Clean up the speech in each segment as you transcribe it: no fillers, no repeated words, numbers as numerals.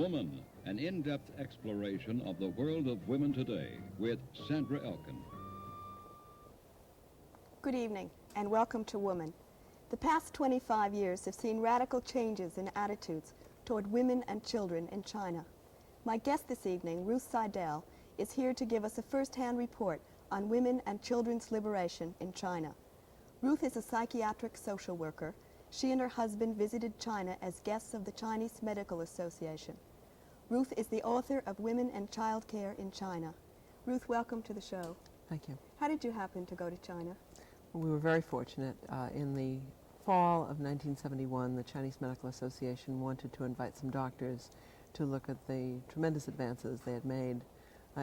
Woman, an in-depth exploration of the world of women today with Sandra Elkin. Good evening and welcome to Woman. The past 25 years have seen radical changes in attitudes toward women and children in China. My guest this evening, Ruth Sidel, is here to give us a first-hand report on women and children's liberation in China. Ruth is a psychiatric social worker. She and her husband visited China as guests of the Chinese Medical Association. Ruth is the author of Women and Child Care in China. Ruth, welcome to the show. Thank you. How did you happen to go to China? Well, we were very fortunate. In the fall of 1971, the Chinese Medical Association wanted to invite some doctors to look at the tremendous advances they had made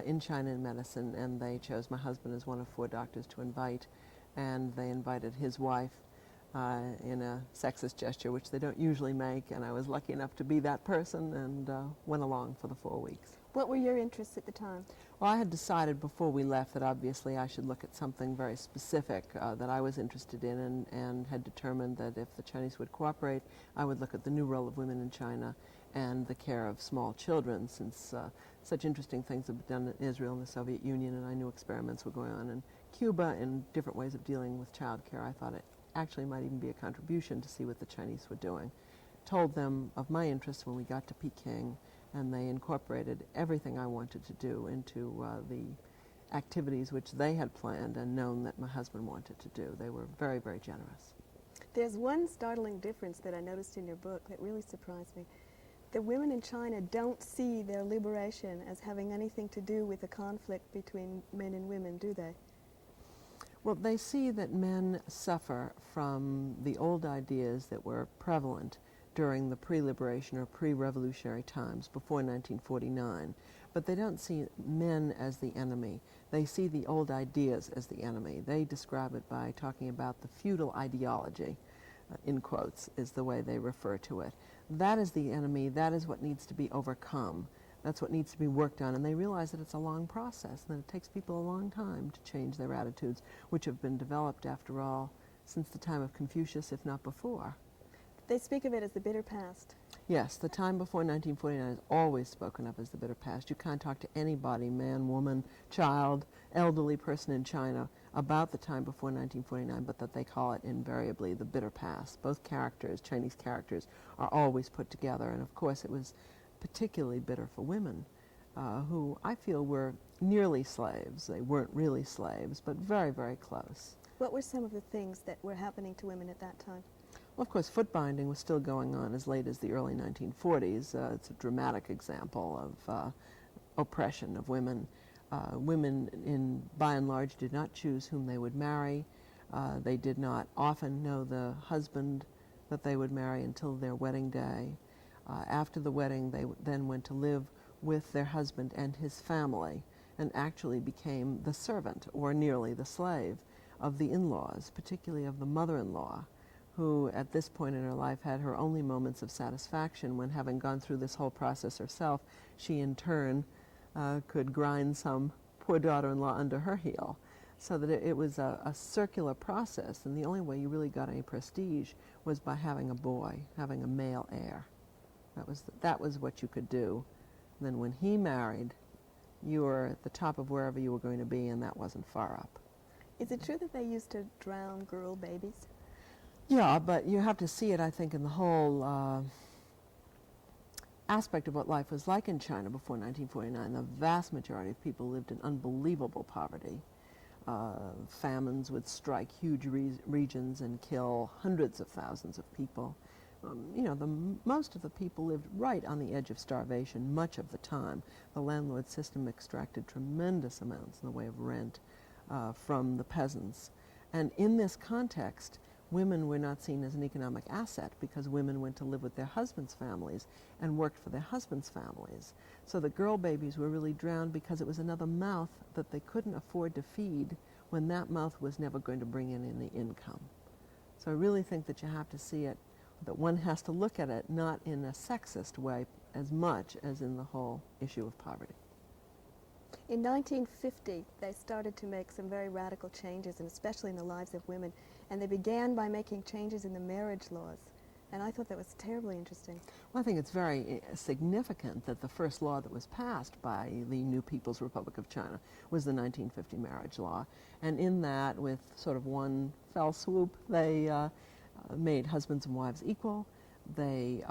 in China in medicine, and they chose my husband as one of 4 doctors to invite, and they invited his wife in a sexist gesture, which they don't usually make, and I was lucky enough to be that person and went along for the 4 weeks. What were your interests at the time? Well, I had decided before we left that obviously I should look at something very specific that I was interested in, and had determined that if the Chinese would cooperate, I would look at the new role of women in China and the care of small children, since such interesting things have been done in Israel and the Soviet Union, and I knew experiments were going on in Cuba and different ways of dealing with child care. I thought it actually might even be a contribution to see what the Chinese were doing. Told them of my interest when we got to Peking, and they incorporated everything I wanted to do into the activities which they had planned and known that my husband wanted to do. They were very, very generous. There's one startling difference that I noticed in your book that really surprised me. The women in China don't see their liberation as having anything to do with the conflict between men and women, do they? Well, they see that men suffer from the old ideas that were prevalent during the pre-liberation or pre-revolutionary times before 1949. But they don't see men as the enemy. They see the old ideas as the enemy. They describe it by talking about the feudal ideology, in quotes, is the way they refer to it. That is the enemy. That is what needs to be overcome. That's what needs to be worked on, and they realize that it's a long process, and that it takes people a long time to change their attitudes, which have been developed, after all, since the time of Confucius, if not before. They speak of it as the bitter past. Yes, the time before 1949 is always spoken of as the bitter past. You can't talk to anybody, man, woman, child, elderly person in China, about the time before 1949, but that they call it invariably the bitter past. Both characters, Chinese characters, are always put together, and of course it was particularly bitter for women, who I feel were nearly slaves. They weren't really slaves, but very, very close. What were some of the things that were happening to women at that time? Well, of course, foot binding was still going on as late as the early 1940s. It's a dramatic example of oppression of women. Women, by and large, did not choose whom they would marry. They did not often know the husband that they would marry until their wedding day. After the wedding, they then went to live with their husband and his family, and actually became the servant, or nearly the slave, of the in-laws, particularly of the mother-in-law, who at this point in her life had her only moments of satisfaction when, having gone through this whole process herself, she in turn could grind some poor daughter-in-law under her heel. So that it was a circular process, and the only way you really got any prestige was by having a boy, having a male heir. That was what you could do. And then when he married, you were at the top of wherever you were going to be, and that wasn't far up. Is it true that they used to drown girl babies? Yeah, but you have to see it, I think, in the whole aspect of what life was like in China before 1949. The vast majority of people lived in unbelievable poverty. Famines would strike huge regions and kill hundreds of thousands of people. Most of the people lived right on the edge of starvation much of the time. The landlord system extracted tremendous amounts in the way of rent from the peasants. And in this context, women were not seen as an economic asset, because women went to live with their husbands' families and worked for their husbands' families. So the girl babies were really drowned because it was another mouth that they couldn't afford to feed when that mouth was never going to bring in any income. So I really think that you have to see it, that one has to look at it not in a sexist way as much as in the whole issue of poverty. In 1950, they started to make some very radical changes, and especially in the lives of women. And they began by making changes in the marriage laws. and I thought that was terribly interesting. Well, I think it's very significant that the first law that was passed by the new People's Republic of China was the 1950 marriage law. And in that, with sort of one fell swoop, they made husbands and wives equal. They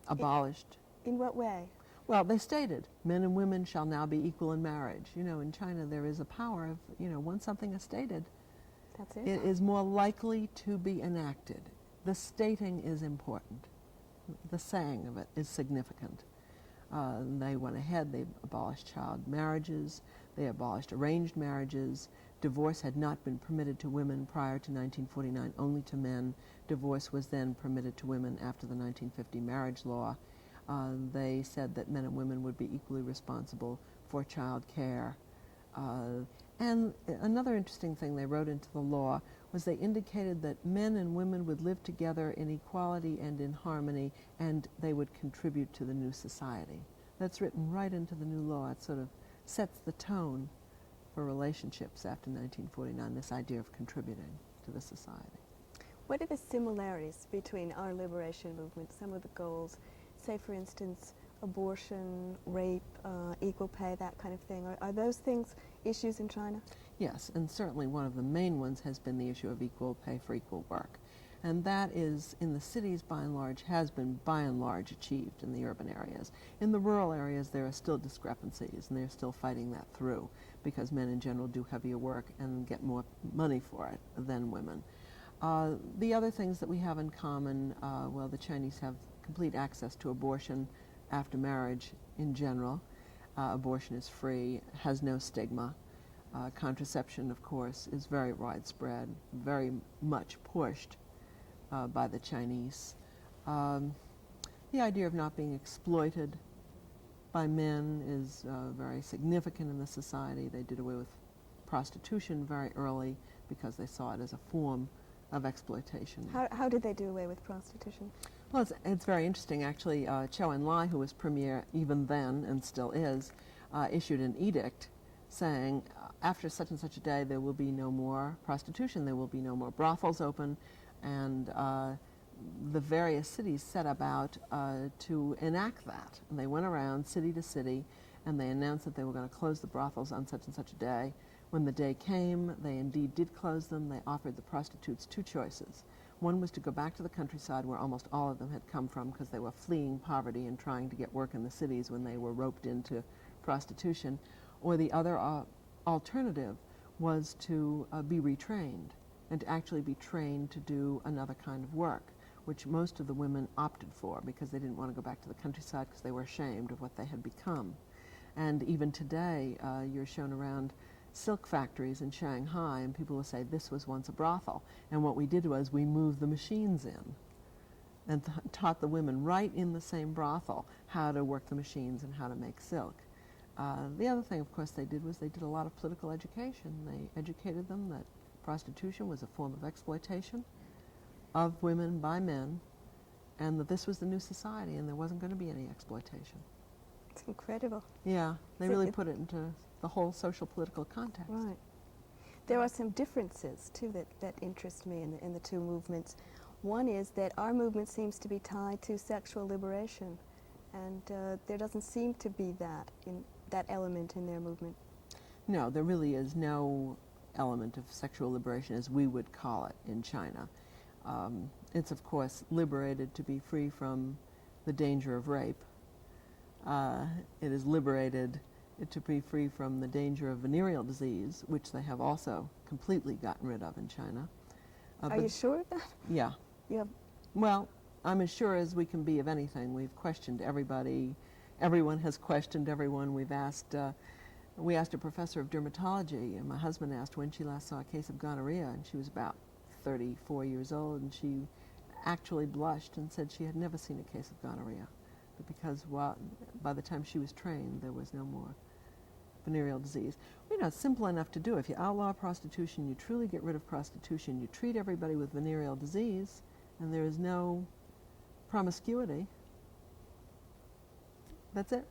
abolished... In what way? Well, they stated, men and women shall now be equal in marriage. You know, in China there is a power of, you know, once something is stated, That's it? it is more likely to be enacted. The stating is important. The saying of it is significant. They went ahead, they abolished child marriages, they abolished arranged marriages. Divorce had not been permitted to women prior to 1949, only to men. Divorce was then permitted to women after the 1950 marriage law. They said that men and women would be equally responsible for child care. And another interesting thing they wrote into the law was they indicated that men and women would live together in equality and in harmony, and they would contribute to the new society. That's written right into the new law. It sort of sets the tone for relationships after 1949, this idea of contributing to the society. What are the similarities between our liberation movement, some of the goals, say for instance, abortion, rape, equal pay, that kind of thing? Are those things issues in China? Yes, and certainly one of the main ones has been the issue of equal pay for equal work. And that is, in the cities by and large, has been by and large achieved in the urban areas. In the rural areas there are still discrepancies, and they're still fighting that through, because men in general do heavier work and get more money for it than women. The other things that we have in common, well, the Chinese have complete access to abortion after marriage in general. Abortion is free, has no stigma. Contraception, of course, is very widespread, very much pushed by the Chinese. The idea of not being exploited by men is very significant in the society. They did away with prostitution very early because they saw it as a form of exploitation. How did they do away with prostitution? Well, it's very interesting, actually. Zhou Enlai, who was premier even then and still is, issued an edict saying, after such and such a day, there will be no more prostitution, there will be no more brothels open, and the various cities set about to enact that. And they went around city to city, and they announced that they were going to close the brothels on such and such a day. When the day came, they indeed did close them. They offered the prostitutes two choices. One was to go back to the countryside, where almost all of them had come from because they were fleeing poverty and trying to get work in the cities when they were roped into prostitution. Or the other alternative was to be retrained and to actually be trained to do another kind of work, which most of the women opted for because they didn't want to go back to the countryside because they were ashamed of what they had become. And even today, you're shown around silk factories in Shanghai, and people will say, this was once a brothel. And what we did was we moved the machines in and taught the women right in the same brothel how to work the machines and how to make silk. The other thing, of course, they did was they did a lot of political education. They educated them that prostitution was a form of exploitation of women by men, and that this was the new society and there wasn't going to be any exploitation. It's incredible. Yeah, they So really put it into the whole social political context. Right. There are some differences, too, that interest me in the two movements. One is that our movement seems to be tied to sexual liberation, and there doesn't seem to be that element in their movement. No, there really is no element of sexual liberation as we would call it in China. It's, of course, liberated to be free from the danger of rape. It is liberated to be free from the danger of venereal disease, which they have also completely gotten rid of in China. Are you sure of that? Yeah. Yeah. Well, I'm as sure as we can be of anything. We've questioned everybody. Everyone has questioned everyone. We asked a professor of dermatology, and my husband asked when she last saw a case of gonorrhea, and she was about 34 years old, and she actually blushed and said she had never seen a case of gonorrhea, because by the time she was trained, there was no more venereal disease. You know, it's simple enough to do. If you outlaw prostitution, you truly get rid of prostitution, you treat everybody with venereal disease, and there is no promiscuity. That's it.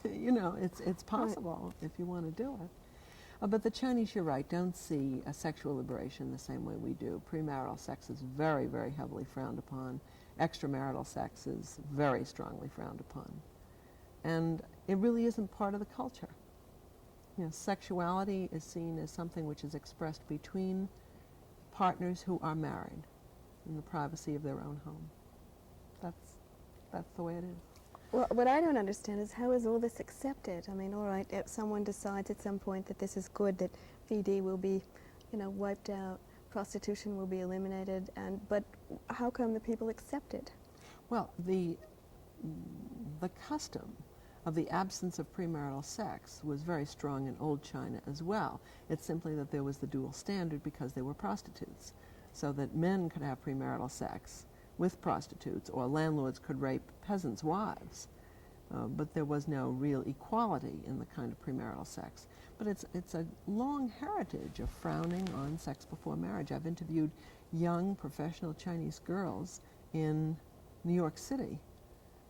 You know, it's possible if you want to do it. But the Chinese, you're right, don't see a sexual liberation the same way we do. Premarital sex is very, very heavily frowned upon, Extramarital sex is very strongly frowned upon. And it really isn't part of the culture. You know, sexuality is seen as something which is expressed between partners who are married in the privacy of their own home. That's the way it is. Well, what I don't understand is how is all this accepted? I mean, all right, if someone decides at some point that this is good, that VD will be, you know, wiped out, prostitution will be eliminated, but how come the people accept it? Well, the custom of the absence of premarital sex was very strong in old China as well. It's simply that there was the dual standard because they were prostitutes, so that men could have premarital sex with prostitutes, or landlords could rape peasants' wives. But there was no real equality in the kind of premarital sex. But it's a long heritage of frowning on sex before marriage. I've interviewed young professional Chinese girls in New York City,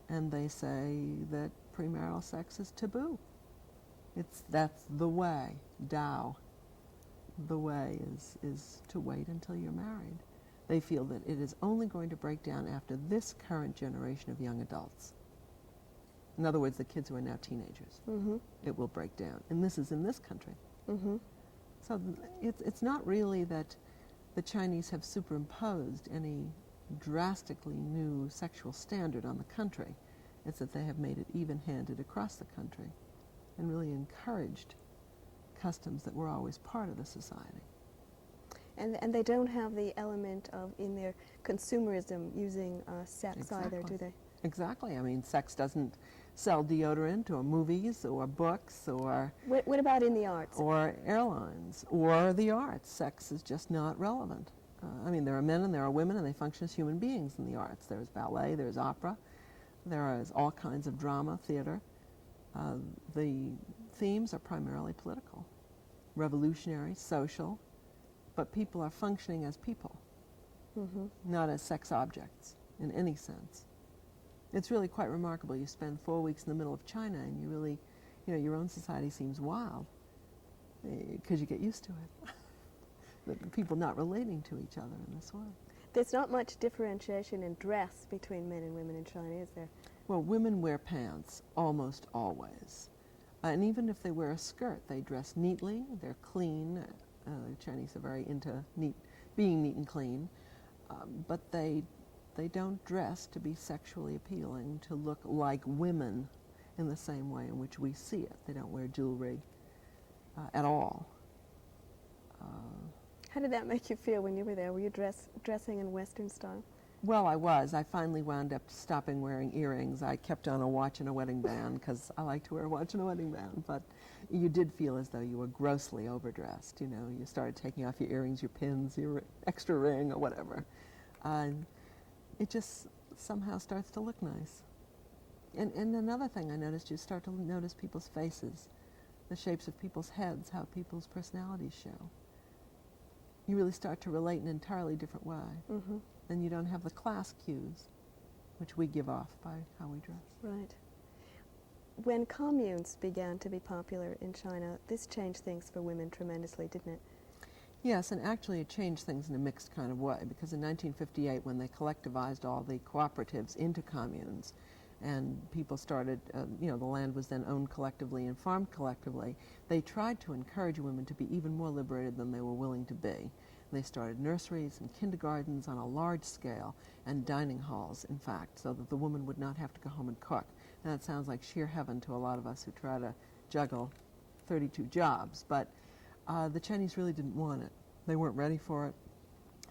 and they say that premarital sex is taboo. That's the way, Tao. The way is to wait until you're married. They feel that it is only going to break down after this current generation of young adults. In other words, the kids who are now teenagers. Mm-hmm. It will break down. And this is in this country. Mm-hmm. So it's not really that the Chinese have superimposed any drastically new sexual standard on the country. It's that they have made it even-handed across the country and really encouraged customs that were always part of the society. And they don't have the element of, in their consumerism, using sex either, do they? Exactly. I mean, sex doesn't sell deodorant or movies or books or... What about in the arts? Or airlines or the arts. Sex is just not relevant. I mean, there are men and there are women, and they function as human beings in the arts. There's ballet, there's opera, there is all kinds of drama, theater. The themes are primarily political, revolutionary, social, but people are functioning as people, Mm-hmm. not as sex objects in any sense. It's really quite remarkable. You spend 4 weeks in the middle of China and you really, you know, your own society seems wild because you get used to it. The people not relating to each other in this way. There's not much differentiation in dress between men and women in China, is there? Well, women wear pants almost always. And even if they wear a skirt, they dress neatly, they're clean. The Chinese are very into being neat and clean. But they don't dress to be sexually appealing, to look like women in the same way in which we see it. They don't wear jewelry at all. How did that make you feel when you were there? Were you dressing in Western style? Well, I was. I finally wound up stopping wearing earrings. I kept on a watch and a wedding band because I like to wear a watch and a wedding band. But you did feel as though you were grossly overdressed. You know, you started taking off your earrings, your pins, your extra ring, or whatever. It just somehow starts to look nice. And another thing I noticed, you start to notice people's faces, the shapes of people's heads, how people's personalities show. You really start to relate in an entirely different way. Mm-hmm. And you don't have the class cues, which we give off by how we dress. Right. When communes began to be popular in China, this changed things for women tremendously, didn't it? Yes, and actually it changed things in a mixed kind of way, because in 1958, when they collectivized all the cooperatives into communes, and people started, the land was then owned collectively and farmed collectively, they tried to encourage women to be even more liberated than they were willing to be. They started nurseries and kindergartens on a large scale, and dining halls, in fact, so that the woman would not have to go home and cook. And that sounds like sheer heaven to a lot of us who try to juggle 32 jobs, but the Chinese really didn't want it. They weren't ready for it.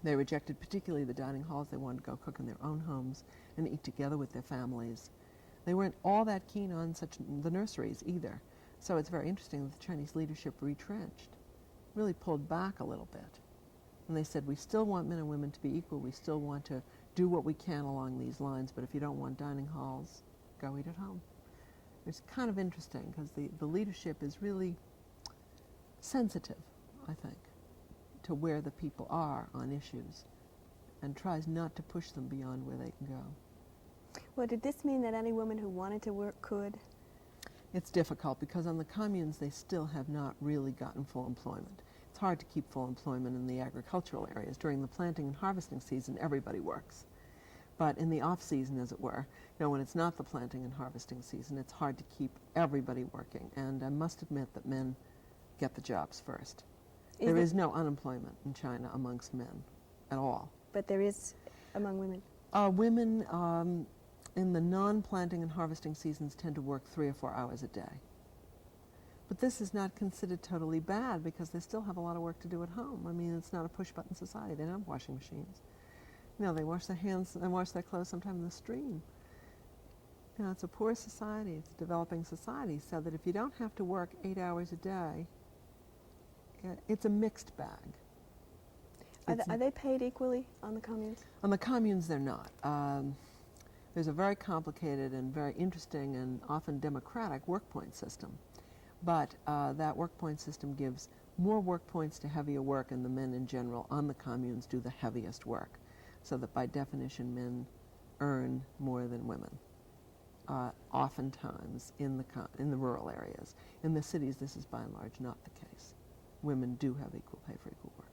They rejected particularly the dining halls. They wanted to go cook in their own homes and eat together with their families. They weren't all that keen on the nurseries either. So it's very interesting that the Chinese leadership retrenched, really pulled back a little bit. And they said, we still want men and women to be equal. We still want to do what we can along these lines, but if you don't want dining halls, go eat at home. It's kind of interesting because the leadership is really sensitive, I think, to where the people are on issues and tries not to push them beyond where they can go. Well, did this mean that any woman who wanted to work could? It's difficult because on the communes they still have not really gotten full employment. It's hard to keep full employment in the agricultural areas. During the planting and harvesting season, everybody works. But in the off-season, as it were, when it's not the planting and harvesting season, it's hard to keep everybody working. And I must admit that men get the jobs first. There is no unemployment in China amongst men at all. But there is among women. Women in the non-planting and harvesting seasons tend to work 3 or 4 hours a day. But this is not considered totally bad because they still have a lot of work to do at home. I mean, it's not a push-button society. They don't have washing machines. They wash their hands and wash their clothes sometime in the stream. It's a poor society. It's a developing society, so that if you don't have to work 8 hours a day, it's a mixed bag. Are they paid equally on the communes? On the communes, they're not. There's a very complicated and very interesting and often democratic work point system. But that work point system gives more work points to heavier work, and the men in general on the communes do the heaviest work, so that by definition men earn more than women, oftentimes in the rural areas. In the cities, this is by and large not the case. Women do have equal pay for equal work.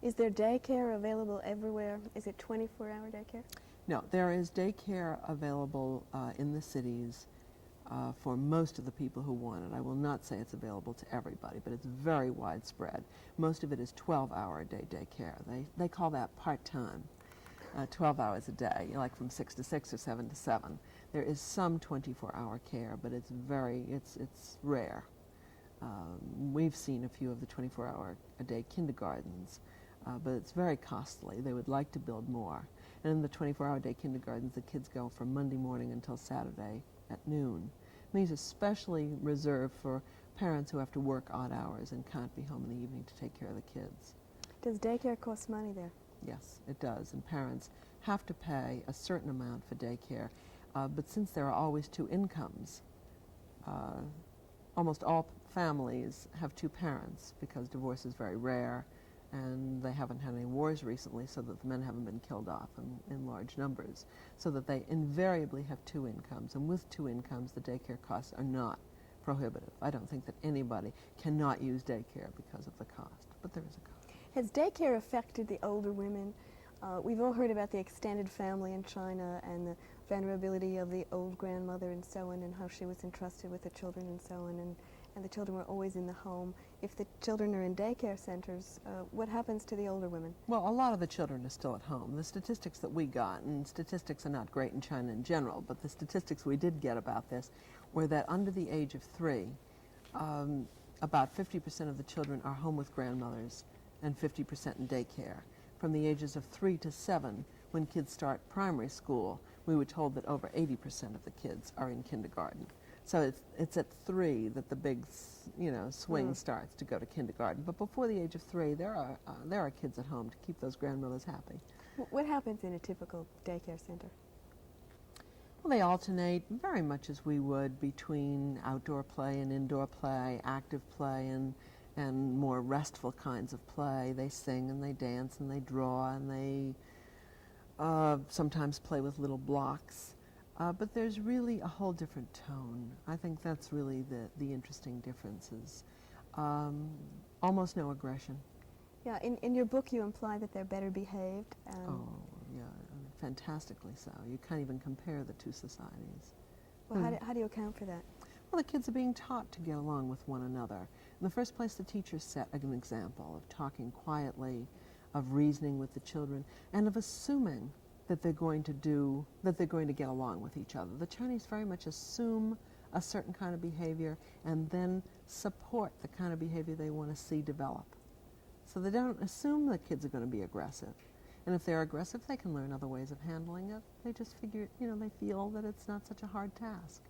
Is there daycare available everywhere? Is it 24-hour daycare? No, there is daycare available in the cities for most of the people who want it. I will not say it's available to everybody, but it's very widespread. Most of it is 12-hour-a-day daycare. They call that part-time, 12 hours a day, like from 6 to 6 or 7 to 7. There is some 24-hour care, but it's rare. We've seen a few of the 24-hour-a-day kindergartens, but it's very costly. They would like to build more. And in the 24-hour-a-day kindergartens, the kids go from Monday morning until Saturday at noon. And these are especially reserved for parents who have to work odd hours and can't be home in the evening to take care of the kids. Does daycare cost money there? Yes, it does. And parents have to pay a certain amount for daycare. But since there are always 2 incomes, almost all families have 2 parents because divorce is very rare, and they haven't had any wars recently, so that the men haven't been killed off in large numbers, so that they invariably have 2 incomes. And with 2 incomes, the daycare costs are not prohibitive. I don't think that anybody cannot use daycare because of the cost, but there is a cost. Has daycare affected the older women? We've all heard about the extended family in China and the vulnerability of the old grandmother and so on, and how she was entrusted with the children and so on, and the children were always in the home. If the children are in daycare centers, what happens to the older women? Well, a lot of the children are still at home. The statistics that we got, and statistics are not great in China in general, but the statistics we did get about this were that under the age of 3, about 50% of the children are home with grandmothers and 50% in daycare. From the ages of 3 to 7, when kids start primary school, we were told that over 80% of the kids are in kindergarten. So it's at 3 that the big, swing starts to go to kindergarten. But before the age of 3, there are kids at home to keep those grandmothers happy. What happens in a typical daycare center? Well, they alternate very much as we would between outdoor play and indoor play, active play and more restful kinds of play. They sing and they dance and they draw and they sometimes play with little blocks. But there's really a whole different tone. I think that's really the interesting differences. Almost no aggression. Yeah, in your book you imply that they're better behaved. Oh, yeah, fantastically so. You can't even compare the 2 societies. Well, how do you account for that? Well, the kids are being taught to get along with one another. In the first place, the teachers set an example of talking quietly, of reasoning with the children, and of assuming that they're going to get along with each other. The Chinese very much assume a certain kind of behavior and then support the kind of behavior they want to see develop. So they don't assume that kids are going to be aggressive. And if they're aggressive, they can learn other ways of handling it. They just figure, they feel that it's not such a hard task.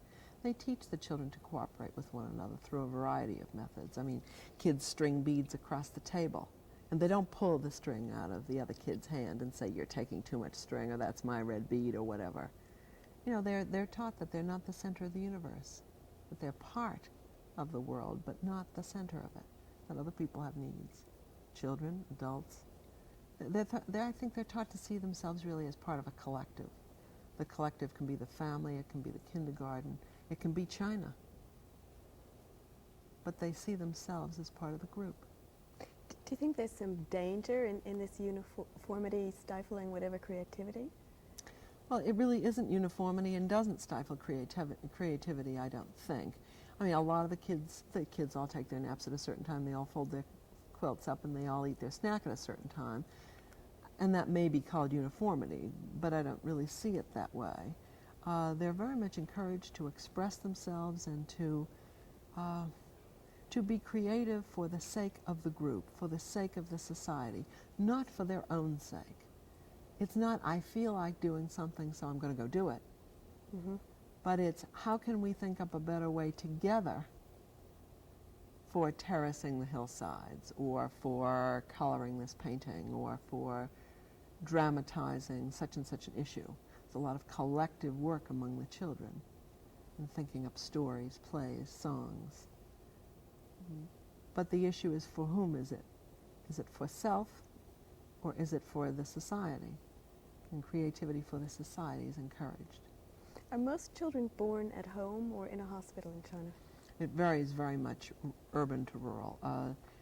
They teach the children to cooperate with one another through a variety of methods. I mean, kids string beads across the table. And they don't pull the string out of the other kid's hand and say, you're taking too much string, or that's my red bead, or whatever. They're taught that they're not the center of the universe, that they're part of the world, but not the center of it, that other people have needs. Children, adults. I think they're taught to see themselves really as part of a collective. The collective can be the family, it can be the kindergarten, it can be China. But they see themselves as part of the group. Do you think there's some danger in this uniformity stifling whatever creativity? Well, it really isn't uniformity and doesn't stifle creativity, I don't think. I mean, a lot of the kids all take their naps at a certain time, they all fold their quilts up, and they all eat their snack at a certain time. And that may be called uniformity, but I don't really see it that way. They're very much encouraged to express themselves and to be creative for the sake of the group, for the sake of the society, not for their own sake. It's not, I feel like doing something, so I'm going to go do it. Mm-hmm. But it's, how can we think up a better way together for terracing the hillsides, or for coloring this painting, or for dramatizing such and such an issue. There's a lot of collective work among the children in thinking up stories, plays, songs. But the issue is, for whom is it? Is it for self, or is it for the society? And creativity for the society is encouraged. Are most children born at home or in a hospital in China? It varies very much urban to rural.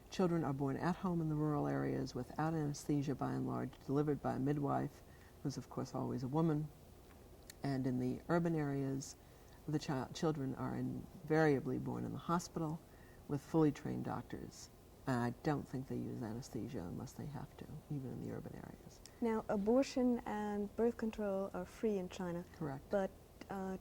Children are born at home in the rural areas without anesthesia by and large, delivered by a midwife, who's of course always a woman. And in the urban areas, the children are invariably born in the hospital with fully trained doctors. And I don't think they use anesthesia unless they have to, even in the urban areas. Now, abortion and birth control are free in China. Correct. But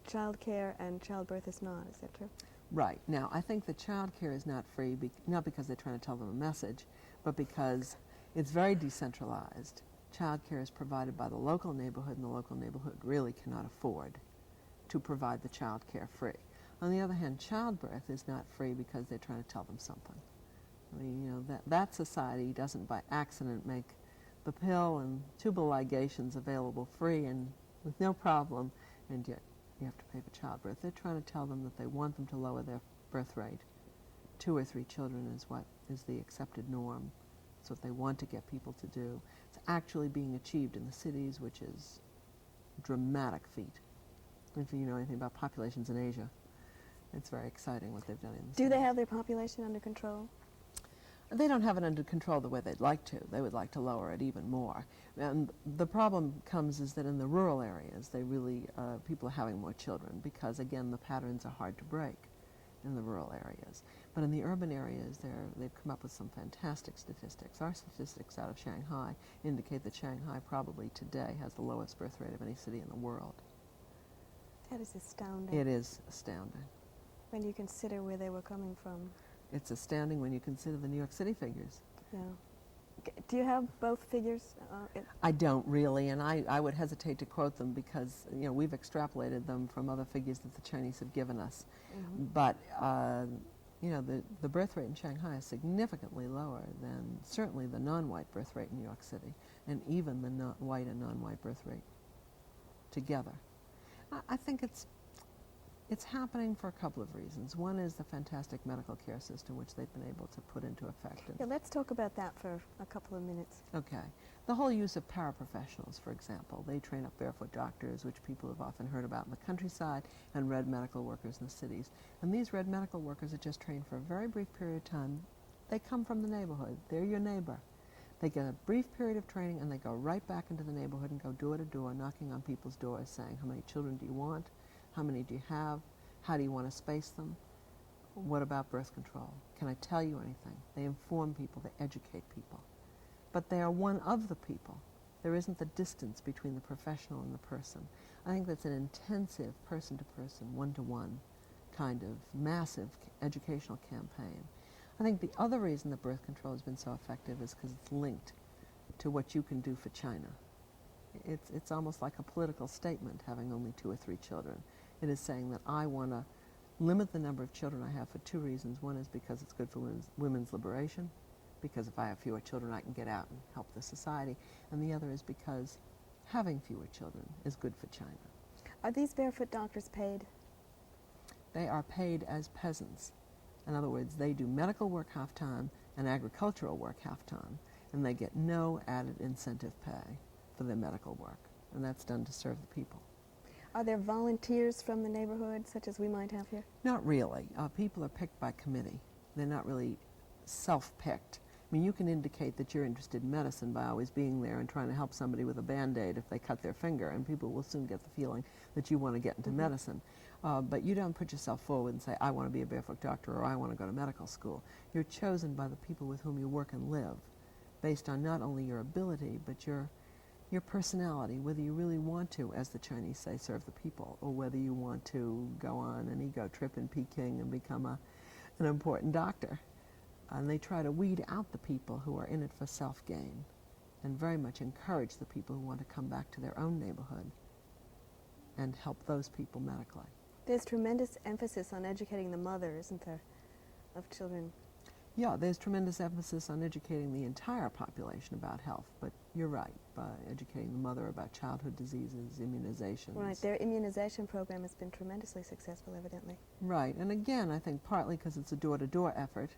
child care and childbirth is not, is that true? Right. Now, I think that child care is not free, not because they're trying to tell them a message, but because it's very decentralized. Child care is provided by the local neighborhood, and the local neighborhood really cannot afford to provide the child care free. On the other hand, childbirth is not free because they're trying to tell them something. I mean, you know, that society doesn't by accident make the pill and tubal ligations available free and with no problem, and yet you have to pay for childbirth. They're trying to tell them that they want them to lower their birth rate. 2 or 3 children is what is the accepted norm. It's what they want to get people to do. It's actually being achieved in the cities, which is a dramatic feat. If you know anything about populations in Asia, it's very exciting what they've done in the cities. Do they have their population under control? They don't have it under control the way they'd like to. They would like to lower it even more. And the problem comes is that in the rural areas, they really, people are having more children because, again, the patterns are hard to break in the rural areas. But in the urban areas, they've come up with some fantastic statistics. Our statistics out of Shanghai indicate that Shanghai probably today has the lowest birth rate of any city in the world. That is astounding. It is astounding. When you consider where they were coming from. It's astounding when you consider the New York City figures. Yeah. Do you have both figures? I don't really, and I would hesitate to quote them because, you know, we've extrapolated them from other figures that the Chinese have given us. Mm-hmm. But, you know, the birth rate in Shanghai is significantly lower than certainly the non-white birth rate in New York City, and even the white and non-white birth rate together. I think it's happening for a couple of reasons. One is the fantastic medical care system which they've been able to put into effect. Yeah, let's talk about that for a couple of minutes. Okay. The whole use of paraprofessionals, for example. They train up barefoot doctors, which people have often heard about in the countryside, and red medical workers in the cities. And these red medical workers are just trained for a very brief period of time. They come from the neighborhood. They're your neighbor. They get a brief period of training, and they go right back into the neighborhood and go door to door, knocking on people's doors, saying, how many children do you want? How many do you have? How do you want to space them? What about birth control? Can I tell you anything? They inform people, they educate people. But they are one of the people. There isn't the distance between the professional and the person. I think that's an intensive person-to-person, one-to-one kind of massive educational campaign. I think the other reason that birth control has been so effective is because it's linked to what you can do for China. It's almost like a political statement, having only 2 or 3 children. It is saying that I want to limit the number of children I have for 2 reasons. One is because it's good for women's liberation, because if I have fewer children, I can get out and help the society. And the other is because having fewer children is good for China. Are these barefoot doctors paid? They are paid as peasants. In other words, they do medical work half-time and agricultural work half-time, and they get no added incentive pay for their medical work, and that's done to serve the people. Are there volunteers from the neighborhood, such as we might have here? Not really. People are picked by committee. They're not really self-picked. mean, you can indicate that you're interested in medicine by always being there and trying to help somebody with a Band-Aid if they cut their finger, and people will soon get the feeling that you want to get into medicine. But you don't put yourself forward and say, I want to be a barefoot doctor or I want to go to medical school. You're chosen by the people with whom you work and live based on not only your ability, but your personality, whether you really want to, as the Chinese say, serve the people, or whether you want to go on an ego trip in Peking and become an important doctor. And they try to weed out the people who are in it for self-gain and very much encourage the people who want to come back to their own neighborhood and help those people medically. There's tremendous emphasis on educating the mother, isn't there, of children? Yeah, there's tremendous emphasis on educating the entire population about health, but you're right, by educating the mother about childhood diseases, immunizations. Right, their immunization program has been tremendously successful, evidently. Right, and again, I think partly because it's a door-to-door effort,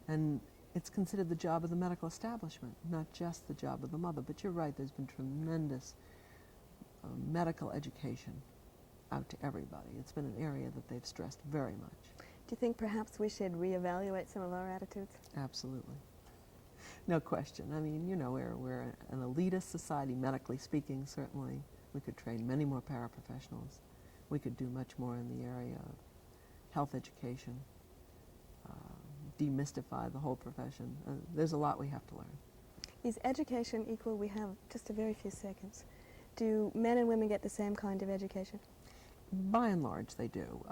and it's considered the job of the medical establishment, not just the job of the mother. But you're right, there's been tremendous medical education out to everybody. It's been an area that they've stressed very much. Do you think perhaps we should reevaluate some of our attitudes? Absolutely. No question. I mean, you know, we're an elitist society, medically speaking, certainly. We could train many more paraprofessionals. We could do much more in the area of health education, demystify the whole profession. There's a lot we have to learn. Is education equal? We have just a very few seconds. Do men and women get the same kind of education? By and large, they do.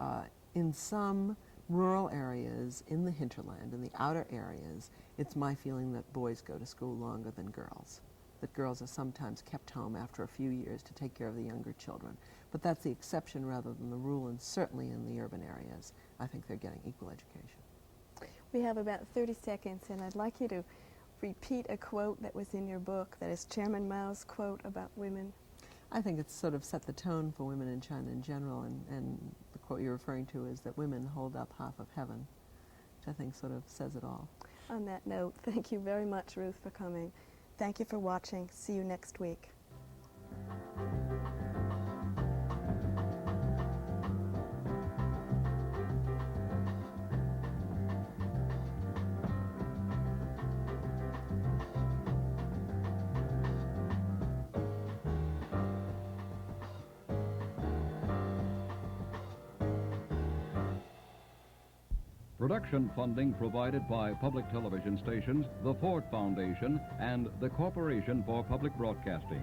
In some rural areas, in the hinterland, in the outer areas, it's my feeling that boys go to school longer than girls, that girls are sometimes kept home after a few years to take care of the younger children. But that's the exception rather than the rule, and certainly in the urban areas, I think they're getting equal education. We have about 30 seconds, and I'd like you to repeat a quote that was in your book, that is Chairman Mao's quote about women. I think it's sort of set the tone for women in China in general, and the quote you're referring to is that women hold up half of heaven, which I think sort of says it all. On that note, thank you very much, Ruth, for coming. Thank you for watching. See you next week. Production funding provided by public television stations, the Ford Foundation, and the Corporation for Public Broadcasting.